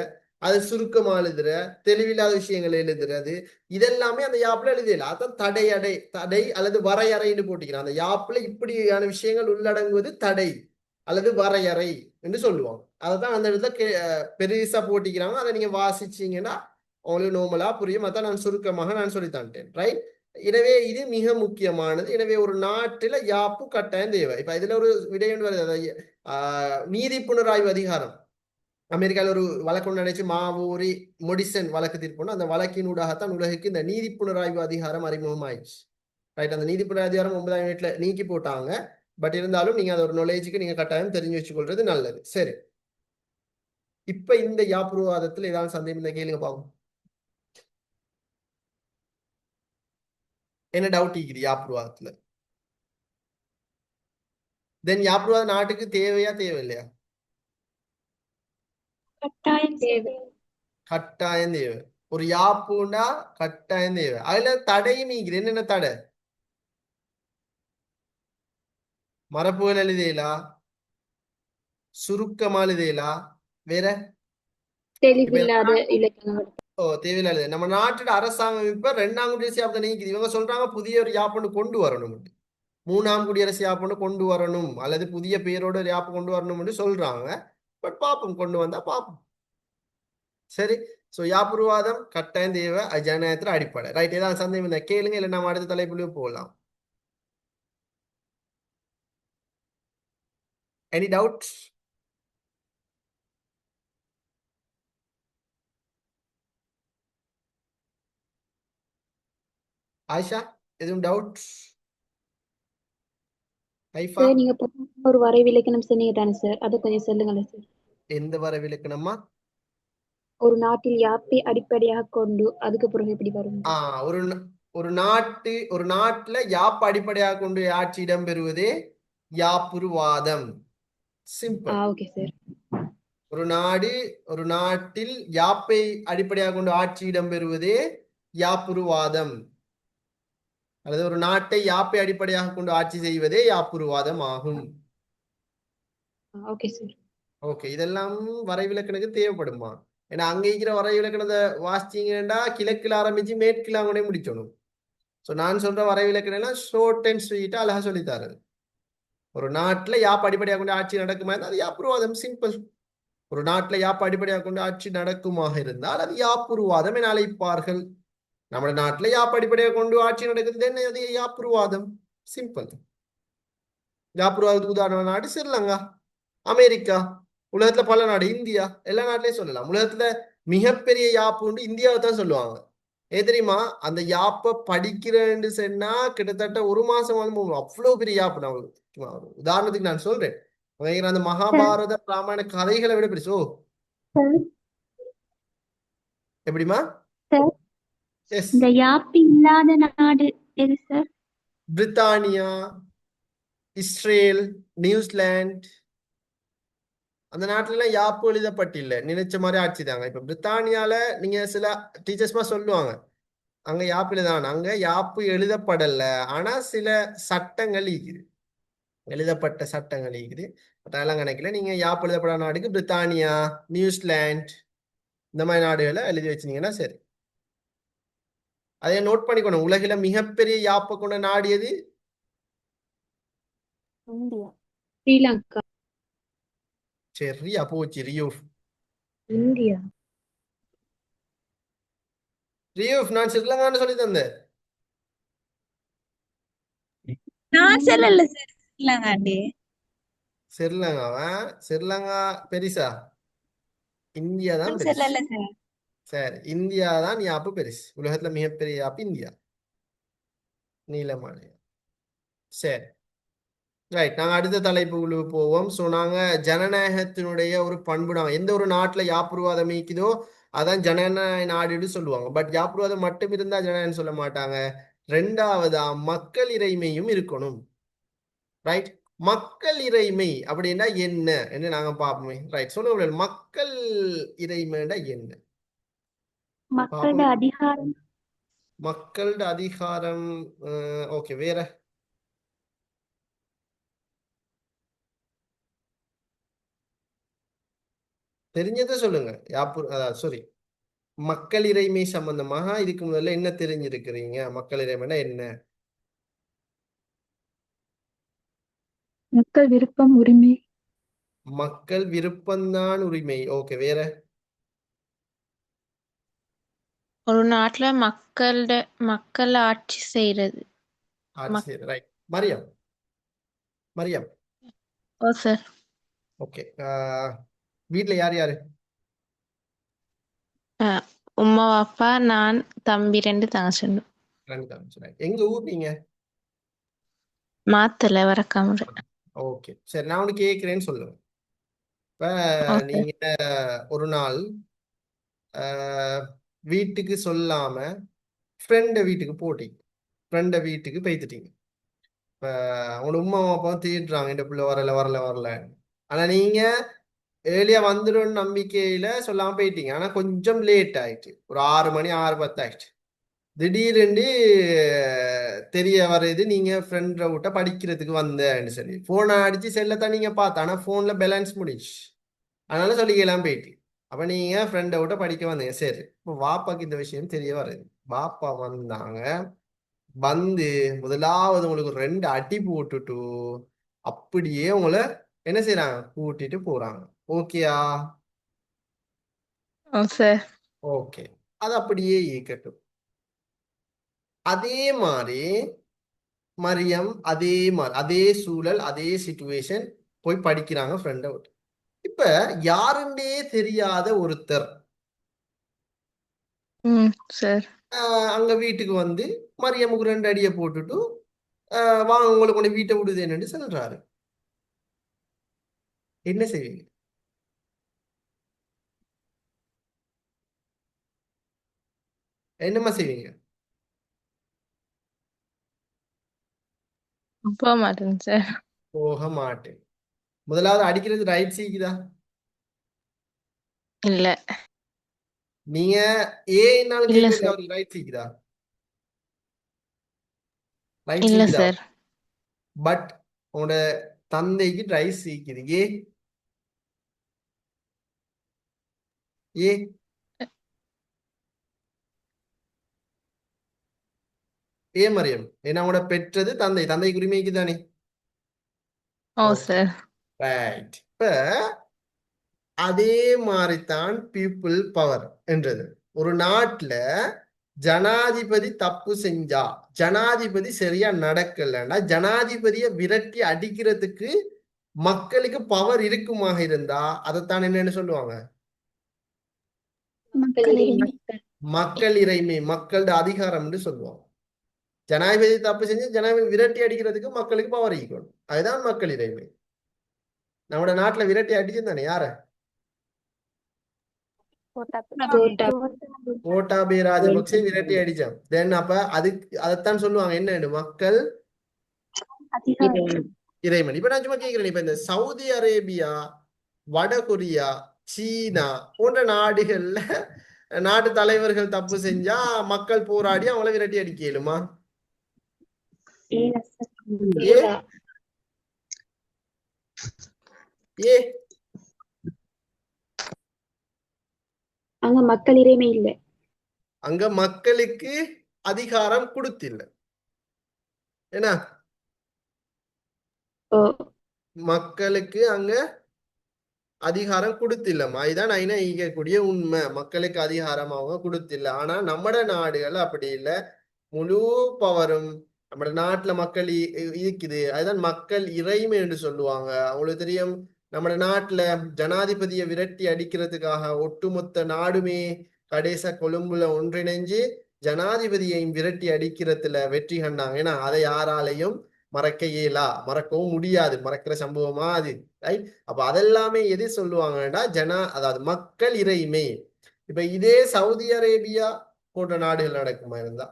அது சுருக்கமா எழுதுற, தெளிவில்லாத விஷயங்களை எழுதுறது, இதெல்லாமே அந்த யாப்புல எழுதியல. அதான் தடை அல்லது வரையறைன்னு போட்டிக்கிறான். அந்த யாப்புல இப்படியான விஷயங்கள் உள்ளடங்குவது தடை அல்லது வரையறை என்று சொல்லுவாங்க. அதைதான் அந்த இடத்துல பெருசா போட்டிக்கிறாங்க. அதை நீங்க வாசிச்சீங்கன்னா உங்களுக்கு நோமலா புரியும். அதான் நான் சுருக்கமாக நான் சொல்லித்தந்தேன். ரைட். எனவே இது மிக முக்கியமானது. எனவே ஒரு நாட்டில யாப்பு கட்டாயம் தேவை. இப்ப இதுல ஒரு விடயம் வருது. நீதி புனராய்வு அதிகாரம். அமெரிக்காவில் ஒரு வழக்கு ஒன்று நினைச்சு மாவோரி மொடிசன் வழக்கு தீர்ப்பு. அந்த வழக்கினூடாகத்தான் உலகுக்கு இந்த நீதி புனராய்வு அதிகாரம் அறிமுகமாயிடுச்சு. ரைட். அந்த நீதி புனராய்வு அதிகாரம் 9ஆம் நூற்றாண்டுல நீக்கி போட்டாங்க. பட் இருந்தாலும் நீங்க அது ஒரு நாலேஜுக்கு நீங்க கட்டாயம் தெரிஞ்சு வச்சுக்கொள்றது நல்லது. சரி. இப்ப இந்த யாப்புருவாதத்துல ஏதாவது சந்தேகம் இந்த கேளுங்க பாப்போம். என்ன டவுட் இருக்குது யாப்புருவாதத்துல? தென் யாப்புருவாத நாட்டுக்கு தேவையா தேவையில்லையா? கட்டாயம் தேவை கட்டாயம் தேவை. ஒரு யாப்புண்டா கட்டாயம் தேவை. அதுல தடையும் நீக்குது. என்னென்ன தடை? மரபுகள் எழுதியலா, சுருக்கமா எழுதியலா, வேற இப்ப தெளிவில்லாத இலக்கணங்கள் தேவையில்லாது. நம்ம நாட்டோட அரசாங்கம் இப்ப 2ஆம் குடியரசு யாப்பை நீக்குது. இவங்க சொல்றாங்க புதிய ஒரு யாப்பொண்டு கொண்டு வரணும், 3ஆம் குடியரசு யாப்பொண்டு கொண்டு வரணும், அல்லது புதிய பேரோட ஒரு யாப்பு கொண்டு வரணும்னு சொல்றாங்க. பட் பாப்போம், கொண்டு வந்தா பாப்போம். சரி. சோ யாப்புருவாதம் கட்டாயம் தேவை. அது ஜனநாயகத்துல அடிப்படை. ரைட். ஏதாவது சந்தேகம் இருந்தா கேளுங்க, இல்லை நம்ம அடுத்த தலைப்புலயும் போகலாம். Any doubt? ஆயிஷா, எதுவும் டவுட்? ஐஃபா, சார் நீங்க ஒரு வரைவிலக்கணம் சொன்னீங்க தானே சார், அதை கொஞ்சம் சொல்லுங்களேன் சார். எந்த வர விளக்கணமா? ஒரு நாட்டில் யாப்பை அடிப்படையாக கொண்டு அதுக்கு பிறகு எப்படி வரும்? ஒரு ஒரு நாட்டுல யாப்பு அடிப்படையாக கொண்டு ஆட்சி இடம்பெறுவதே யாப்புருவாதம். சிம்பிள். Okay sir. ஒரு நாட்டில் யாப்பை அடிப்படையாக கொண்டு ஆட்சி இடம்பெறுவதே யாப்புருவாதம், அல்லது ஒரு நாட்டை யாப்பை அடிப்படையாக கொண்டு ஆட்சி செய்வதே யாப்புருவாதம் ஆகும். Okay sir. ஓகே. இதெல்லாம் வரைவிலக்கணுக்கு தேவைப்படுமா? ஏன்னா அங்க இருக்கிற வரைவிலக்கணத்தை வாசிச்சீங்கன்னா கிழக்குல ஆரம்பிச்சு மேற்குல கூட முடிக்கணும். ஸோ நான் சொல்ற வரைவிலக்கணம் ஷோர்ட் அண்ட் ஸ்வீட்டா அழகா சொல்லித்தாரு. ஒரு நாட்டுல யாப்பு அடிப்படையாக கொண்டு ஆட்சி நடக்குமா இருந்தால் அது யாப்புருவாதம். சிம்பிள். ஒரு நாட்டுல யாப்பு அடிப்படையாக கொண்டு ஆட்சி நடக்குமாக இருந்தால் அது யாப்புருவாதம் என அழைப்பார்கள். நம்ம நாட்டுல யாப்பு அடிப்படையாக கொண்டு ஆட்சி நடக்குது, என்ன அது யாப்புருவாதம். சிம்பிள். யாப்புருவாதத்துக்கு உதாரண நாடு ஸ்ரீலங்கா, அமெரிக்கா, உலகத்துல பல நாடு, இந்தியா, எல்லா நாட்டிலையும் சொல்லலாம். உலகத்துல மிகப்பெரிய யாப்பு உண்டு இந்தியாவை தான் சொல்லுவாங்க. தெரியுமா? அந்த யாப்பை படிக்கிறேன்னு சொன்னா கிட்டத்தட்ட ஒரு மாசம் வந்து அவ்வளவு பெரிய யாப்பு. நான் உதாரணத்துக்கு நான் சொல்றேன். அந்த மகாபாரத ராமாயண கதைகளை விட பெருசோ. எப்படிமா? எஸ். இந்த யாப்பு இல்லாத நாடு எது சார்? பிரித்தானியா, இஸ்ரேல், நியூசிலாந்து, அந்த நாட்டுல எல்லாம் யாப்பு எழுதப்பட்டில்ல. நினைச்ச மாதிரி ஆட்சி தாங்க. இப்ப பிரித்தானியால நீங்க சில டீச்சர்ஸ்மா சொல்லுவாங்க அங்க யாப்பு எழுதான, அங்க யாப்பு எழுதப்படல. ஆனா சில சட்டங்கள் இருக்குது, எழுதப்பட்ட சட்டங்கள் இருக்குது. அதெல்லாம் கணக்கில் நீங்க யாப்பு எழுதப்படாத நாடுக்கு பிரித்தானியா, நியூசிலாந்து, இந்த மாதிரி நாடுகளை எழுதி வச்சிருந்தீங்கன்னா சரி. அதை நோட் பண்ணிக்கணும். உலகில மிகப்பெரிய யாப்பை கொண்ட நாடு எது? இந்தியா. ஸ்ரீலங்கா. சரியா போச்சு. ரியூஃப். இந்தியா. ரியூஃப் நான் ஸ்ரீலங்கான்னு சொல்லி தந்தேன். நான் செல்லல சார் இல்லங்காண்டி ஸ்ரீலங்காவா? ஸ்ரீலங்கா பெருசா? இந்தியா தான் பெருசு. செல்லல சார் சரி, இந்தியா தான் யாப்பு பெருசு. உலகத்துல மிகப்பெரிய யாப்பு இந்தியா, நீளமான. சரி, ரைட். நாங்க அடுத்த தலைப்புக்கு போவோம். ஸோ நாங்க ஜனநாயகத்தினுடைய ஒரு பண்பு, நாங்க எந்த ஒரு நாட்டுல யாப்புருவாதம் மீக்குதோ அதான் ஜனநாயக நாடுன்னு சொல்லுவாங்க. பட் யாப்புருவாதம் மட்டும் இருந்தா ஜனநாயகம் சொல்ல மாட்டாங்க. ரெண்டாவதா மக்கள் இறைமையும் இருக்கணும். ரைட். மக்கள் இறைமை அப்படின்னா என்ன என்று நாங்க பார்ப்போமே. ரைட், சொல்லுங்க. மக்கள் இறைமைன்னா என்ன மக்களோட பார்ப்போமே. அதிகாரம். மக்களோட அதிகாரம். ஓகே, வேற? தெரிஞ்சதை சொல்லுங்க. யாப்பூர், சாரி, மக்கள் இறைமை சம்பந்தமாக இதுக்கு முதல்ல என்ன தெரிஞ்சிருக்கிறீங்க? மக்கள் இறைமைனா என்ன? மக்கள் விருப்பம், உரிமை. மக்கள் விருப்பம்தான் உரிமை. ஓகே, வேற? ஒரு நாட்டுல மக்கள் ஆட்சி செய்யறது ஆட்சி. ரைட். மரியம், மரியம். ஓ சார் ஓகே. வீட்ல யார் யாரு? உம்மா அப்பா நான் தம்பி 2 தங்கச்சி 2 ரெண்டு தங்கச்சி. ரைட். எங்க ஊர் நீங்க? மாத்தல வரக்காம ஓகே, சரி. நான் உனக்கு கேட்கிறேன்னு சொல்லுங்க. இப்ப ஓ சார் நீங்க ஒரு நாள் வீட்டுக்கு சொல்லாம ஃப்ரெண்ட வீட்டுக்கு போட்டீங்க, ஃப்ரெண்ட வீட்டுக்கு போய்த்துட்டீங்க. இப்ப உங்களோட உமா அப்பாவும் தேடுறாங்க, இந்த பிள்ளை வரல வரல வரல. ஆனா நீங்க ஏர்லியா வந்துடும் நம்பிக்கையில சொல்லாம போயிட்டீங்க. ஆனா கொஞ்சம் லேட் ஆயிடுச்சு, ஒரு 6 மணி 6:10 ஆயிடுச்சு. திடீரென்று தெரிய வருது நீங்க ஃப்ரெண்ட் விட்ட படிக்கிறதுக்கு வந்தேன்னு சொல்லி. போனை அடிச்சு செல்லத்தான் நீங்க பார்த்தா, ஆனா போன்ல பேலன்ஸ் முடிச்சு. அதனால சொல்லிக்கலாம் போயிட்டு. அப்ப நீங்க ஃப்ரெண்டை விட்ட படிக்க வந்தீங்க. சரி, இப்போ வாப்பாக்கு இந்த விஷயம் தெரிய வருது. வாப்பா வந்தாங்க. வந்து முதலாவது உங்களுக்கு 2 அடி போட்டுட்டு அப்படியே உங்களை என்ன செய்யறாங்க, கூட்டிட்டு போறாங்க. ஓகேயா? ஓ சார் ஓகே, அது அப்படியே இருக்கட்டும். அதே மாதிரி மரியம், அதே மாதிரி அதே சூழல், அதே சிச்சுவேஷன், போய் படிக்கிறாங்க ஃப்ரெண்டை விட்டு. இப்ப யாருன்னே தெரியாத ஒருத்தர் சார் அங்க வீட்டுக்கு வந்து மரியமுக்கு 2 அடியை போட்டுட்டு வாங்க உங்களை கொண்டு வீட்டை விடுதேன்னு சொல்றாரு. என்ன செய்வீங்க? என்னம்மா செய்வீங்க? போக மாட்டேங்க சார் போக மாட்டேன். முதலாவது அடிக்கிறது ரைட் சீக்குதா? இல்ல நீங்க ஏன்னாலும் இல்ல கேட்கறதுக்கு சார் அவருக்கு ரைட் சீக்குதா? ரைட் இல்ல சீக்குதா? சார் பட் உங்களோட தந்தைக்கு ரைட் சீக்குது. ஏ ஏ ஏ மரியம், ஏன்னா உங்களோட பெற்றது தந்தை, தந்தைக்கு உரிமைக்கு தானே. ஓ ஓகே, சார் ரைட். இப்ப அதே மாதிரிதான் பீப்புள் பவர் என்றது. ஒரு நாட்டுல ஜனாதிபதி தப்பு செஞ்சா, ஜனாதிபதி சரியா நடக்கலன்னா ஜனாதிபதியை விரட்டி அடிக்கிறதுக்கு மக்களுக்கு பவர் இருக்குமாக இருந்தா அதைத்தான் என்னன்னு சொல்லுவாங்க? மக்கள் இறைமை. மக்கள் இறைமை, மக்களோட அதிகாரம்னு சொல்லுவாங்க. ஜனாதிபதி தப்பு செஞ்சு ஜனாதிபதி விரட்டி அடிக்கிறதுக்கு மக்களுக்கு பவர் இருக்கணும். அதுதான் மக்கள் இறைமை. நம்ம நாட்டுல விரட்டி அடிச்சிருந்தானே யார? கோட்டா. கோட்டாபய ராஜபக்சே விரட்டி அடிச்சான். தென் அப்ப அதைத்தான் சொல்லுவாங்க என்ன, மக்கள் அதிகாரம். இறைவன். இப்ப நான் சும்மா கேட்கிறேன், இப்ப இந்த சவுதி அரேபியா, வடகொரியா, சீனா போன்ற நாடுகள்ல நாட்டு தலைவர்கள் தப்பு செஞ்சா மக்கள் போராடி அவங்கள விரட்டி அடிக்க இயலுமா? ஏ ஏ அங்க மக்கள் இறைமை இல்லை. அங்க மக்களுக்கு அதிகாரம் கொடுத்தில்ல. ஏன்னா ஓ, மக்களுக்கு அங்க அதிகாரம் கொடுத்தில்லம்மா. இதுதான் ஐநா ஈகக்கூடிய உண்மை. மக்களுக்கு அதிகாரம் அவங்க கொடுத்தில்ல. ஆனா நம்மட நாடுகள் அப்படி இல்லை. முழு பவரும் நம்ம நாட்டுல மக்கள் இருக்குது. அதுதான் மக்கள் இறைமை என்று சொல்லுவாங்க. உங்களுக்கு தெரியும், நம்ம நாட்டுல ஜனாதிபதியை விரட்டி அடிக்கிறதுக்காக ஒட்டுமொத்த நாடுமே கடைச கொழும்புல ஒன்றிணைஞ்சு ஜனாதிபதியையும் விரட்டி அடிக்கிறதுல வெற்றி கண்டாங்க. ஏன்னா அதை யாராலையும் மறக்க இயலா, மறக்கவும் முடியாது, மறக்கிற சம்பவமா அது, ரைட்? அப்ப அதெல்லாமே எது சொல்லுவாங்கன்னா அதாவது மக்கள் இறைமை. இப்ப இதே சவுதி அரேபியா போன்ற நாடுகள் நடக்குமா இருந்தா,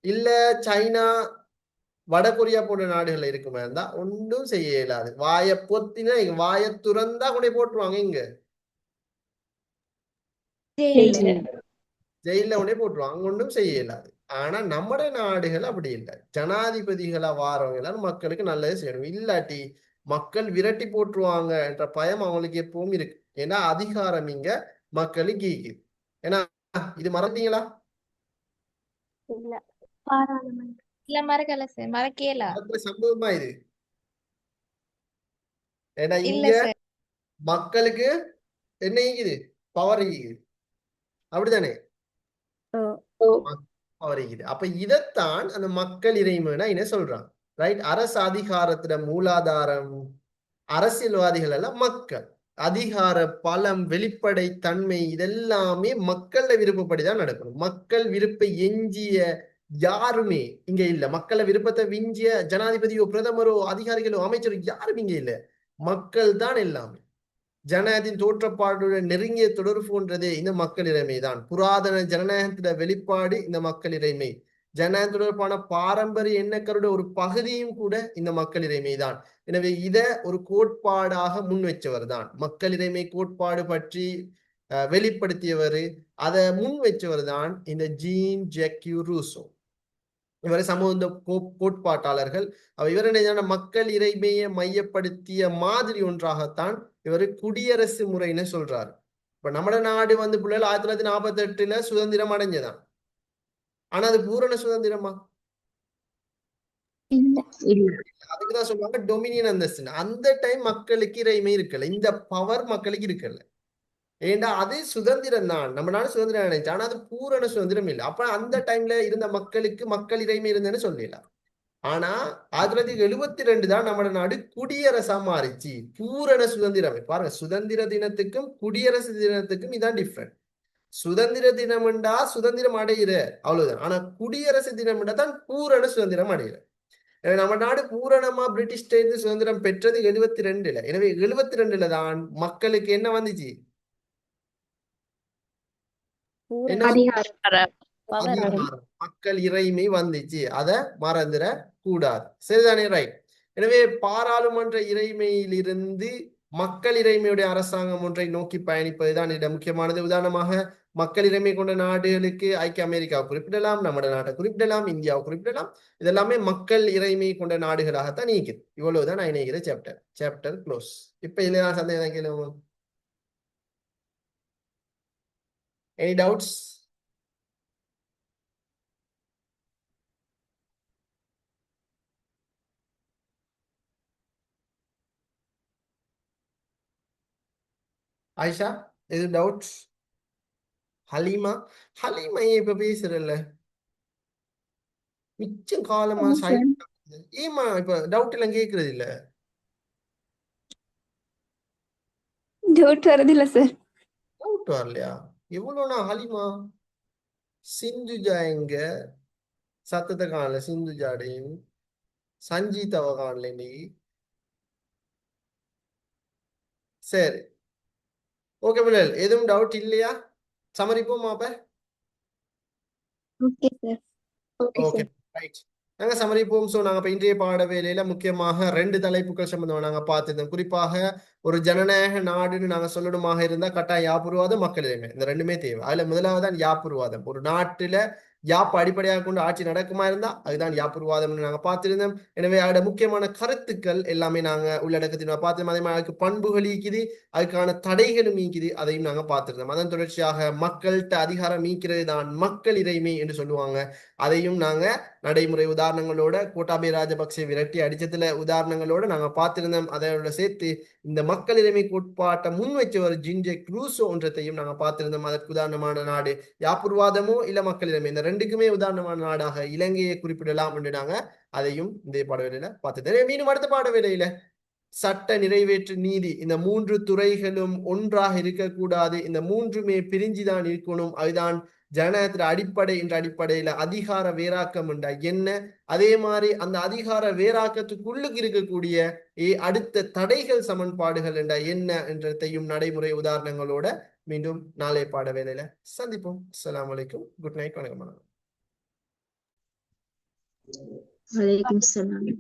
இல்ல சைனா வடகொரியா போன்ற நாடுகள் இருக்குமா இருந்தா ஒன்றும் செய்ய இயலாது. வாயை பொத்தினா வாயை துறந்தா கொண்டே போட்டுருவாங்க. இங்க ஜெயில கொண்டே போட்டுருவாங்க, அங்க ஒன்றும் செய்ய இயலாது. ஆனா நம்மட நாடுகள் அப்படி இல்லை. ஜனாதிபதிகளா வாரவங்க எல்லாரும் மக்களுக்கு நல்லது செய்யணும், இல்லாட்டி மக்கள் விரட்டி போட்டுருவாங்க என்ற பயம் அவங்களுக்கு எப்பவும் இருக்கு. ஏன்னா அதிகாரம் இங்க மக்களுக்கு ஈக்குது. ஏன்னா இது மறந்தீங்களா? இல்ல பாராளுமன்றம் இல்ல மறக்கல சார், மறக்கல. மறக்கிற சம்பவமா இது? ஏன்னா இல்ல இங்க சார். மக்களுக்கு என்ன ஈக்குது? பவர் ஈக்குது, அப்படித்தானே? பவர் ஈக்குது. அப்ப இதைத்தான் அந்த மக்கள் இறைமைனா என்ன சொல்றாங்க, ரைட்? அரசு அதிகாரத்துல மூலாதாரம் அரசியல்வாதிகள் எல்லாம் மக்கள். அதிகார பலம், வெளிப்படை தன்மை இதெல்லாமே மக்கள விருப்பப்படிதான் நடக்கணும். மக்கள் விருப்ப எஞ்சிய யாருமே இங்க இல்ல. மக்கள விருப்பத்தை விஞ்சிய ஜனாதிபதியோ பிரதமரோ அதிகாரிகளோ அமைச்சரோ யாரும் இங்க இல்ல. மக்கள் தான் எல்லாமே. ஜனநாயகத்தின் தோற்றப்பாடுடன் நெருங்கிய தொடர்பு போன்றதே இந்த மக்கள் இறைமை தான். புராதன ஜனநாயகத்தில வெளிப்பாடு இந்த மக்கள் இறைமை. ஜனநாயகம் தொடர்பான பாரம்பரிய எண்ணக்கருட ஒரு பகுதியும் கூட இந்த மக்கள் இறைமை தான். எனவே இத ஒரு கோட்பாடாக முன் வச்சவர் தான். மக்கள் இறைமை கோட்பாடு பற்றி வெளிப்படுத்தியவர், அதை முன் வச்சவர் தான் இந்த ஜீன் ஜாக் ரூசோ. இவரை சமூக கோட்பாட்டாளர்கள் இவர் என்ன மக்கள் இறைமையை மையப்படுத்திய மாதிரி ஒன்றாகத்தான் இவர் குடியரசு முறைன்னு சொல்றாரு. இப்ப நம்ம நாடு பிள்ளைகள் 1948 சுதந்திரம் அடைஞ்சதான். ஆனா அது பூரண சுதந்திரமா? அதுக்குதான் சொல்லுவாங்க டொமினியன் அந்தஸ்து. அந்த டைம் மக்களுக்கு இறைமை இருக்கல, இந்த பவர் மக்களுக்கு இருக்கல. ஏண்டா அது சுதந்திரம் தான், நம்ம நாடு சுதந்திரம் அடைஞ்சு. ஆனா அது பூரண சுதந்திரம் இல்லை. அப்ப அந்த டைம்ல இருந்த மக்களுக்கு மக்கள் இறைமை இருந்தேன்னு சொல்லலாம். ஆனா 1972 தான் நம்ம நாடு குடியரசா மாறிச்சு. பூரண சுதந்திரம். பாருங்க, சுதந்திர தினத்துக்கும் குடியரசு தினத்துக்கும் இதான் டிஃப்ரெண்ட். சுதந்திர தினம்டா சுதந்திரம் அடையிற அவ்வளவுதான். ஆனா குடியரசு தினம்டா தான் பூரண சுதந்திரம் அடையிற. நம்ம நாடு பூரணமா பிரிட்டிஷ் சுதந்திரம் பெற்றது 72ல. எனவே 72ல தான் மக்களுக்கு என்ன வந்துச்சு? அதிகாரம், மக்கள் இறைமை வந்துச்சு. அத மறந்துட கூடாது, சரிதானே? ரைட். எனவே பாராளுமன்ற இறைமையிலிருந்து மக்கள் இறைமையுடைய அரசாங்கம் ஒன்றை நோக்கி பயணிப்பதுதான் இட முக்கியமானது. உதாரணமாக மக்கள் இறைமை கொண்ட நாடுகளுக்கு ஐக்கிய அமெரிக்காவை குறிப்பிடலாம், நம்ம நாட்டை குறிப்பிடலாம், இந்தியாவை குறிப்பிடலாம். இதெல்லாமே மக்கள் இறைமை கொண்ட நாடுகளாகத்தான் நீக்குது. இவ்வளவுதான் நான் இணைகிற சாப்டர் க்ளோஸ். இப்ப இதுல சந்தேகம் கேளுங்க. Any doubts? ஆயிஷா, எது டவுட்ஸ்? ஹலீமா இப்ப பேசுறல்ல, மிச்சம் காலமா ஏமா இப்ப டவுட் எல்லாம் கேக்குறது இல்ல? டவுட் வரதில்ல சார். டவுட் வரலையா? எவ்வளவுனா ஹலிமா? சிந்துஜா எங்க? சத்தத்தை காணல. சிந்துஜாடையும் சஞ்சீதாவை காணல இன்னைக்கு. சரி, ஓகே பிள்ளைகள், எதுவும் டவுட் இல்லையா? சமரிப்போமா அப்ப? Okay sir. Okay, right. நாங்க சமரிப்போம். ஸோ நாங்க இப்ப இன்றைய பாட வேலையில முக்கியமாக 2 தலைப்புகள் சம்பந்தமா நாங்க பார்த்துருந்தோம். குறிப்பாக ஒரு ஜனநாயக நாடுன்னு நாங்க சொல்லணுமாக இருந்தா கட்டாயம் யாப்புருவாதம், மக்கள் இறைமை, இந்த 2மே தேவை. அதுல முதலாவதான் யாப்புருவாதம். ஒரு நாட்டுல யாப்பு அடிப்படையாக கொண்டு ஆட்சி நடக்குமா இருந்தா அதுதான் யாப்புருவாதம்னு நாங்க பார்த்திருந்தோம். எனவே அதோட முக்கியமான கருத்துக்கள் எல்லாமே நாங்க உள்ளடக்கத்தில் பார்த்திருந்தோம். அதே மாதிரி அதுக்கு பண்புகள் ஈக்குது, அதுக்கான தடைகளும் ஈக்குது, அதையும் நாங்க பார்த்திருந்தோம். அதன் தொடர்ச்சியாக மக்கள்கிட்ட அதிகாரம் ஈக்கிறது தான் மக்கள் இறைமை என்று சொல்லுவாங்க. அதையும் நாங்க நடைமுறை உதாரணங்களோட, கோட்டாபய ராஜபக்சே விரட்டி அடிச்சதுல உதாரணங்களோட நாங்க பார்த்திருந்தோம். அதோட சேர்த்து இந்த மக்கள் இறைமை கோட்பாட்டை முன் வச்சவர் ஜீன் ஜாக் ரூசோ ஒன்றத்தையும் நாங்க பார்த்திருந்தோம். அதற்கு உதாரணமான நாடு யாப்புருவாதமோ இல்ல மக்கள் இறைமை, இந்த ரெண்டுக்குமே உதாரணமான நாடாக இலங்கையை குறிப்பிடலாம் என்று நாங்க அதையும் இந்த பாடவேளையில பார்த்து மீண்டும் அடுத்த பாடவேளையில சட்ட நிறைவேற்று நீதி இந்த 3 துறைகளும் ஒன்றாக இருக்கக்கூடாது, இந்த 3மே பிரிஞ்சுதான் இருக்கணும், அதுதான் ஜனநாயகத்தின் அடிப்படை என்ற அடிப்படையில அதிகார வேறாக்கம் என்றா என்ன, அதே மாதிரி அந்த அதிகார வேறாக்கத்துக்குள்ளுக்கு இருக்கக்கூடிய அடுத்த தடைகள் சமன்பாடுகள் என்றா என்ன என்றதையும் நடைமுறை உதாரணங்களோட மீண்டும் நாளை பாட வேளையில சந்திப்போம். அஸ்ஸலாமு அலைக்கும். Good night. வணக்கம். வலைக்கும் சலாம்.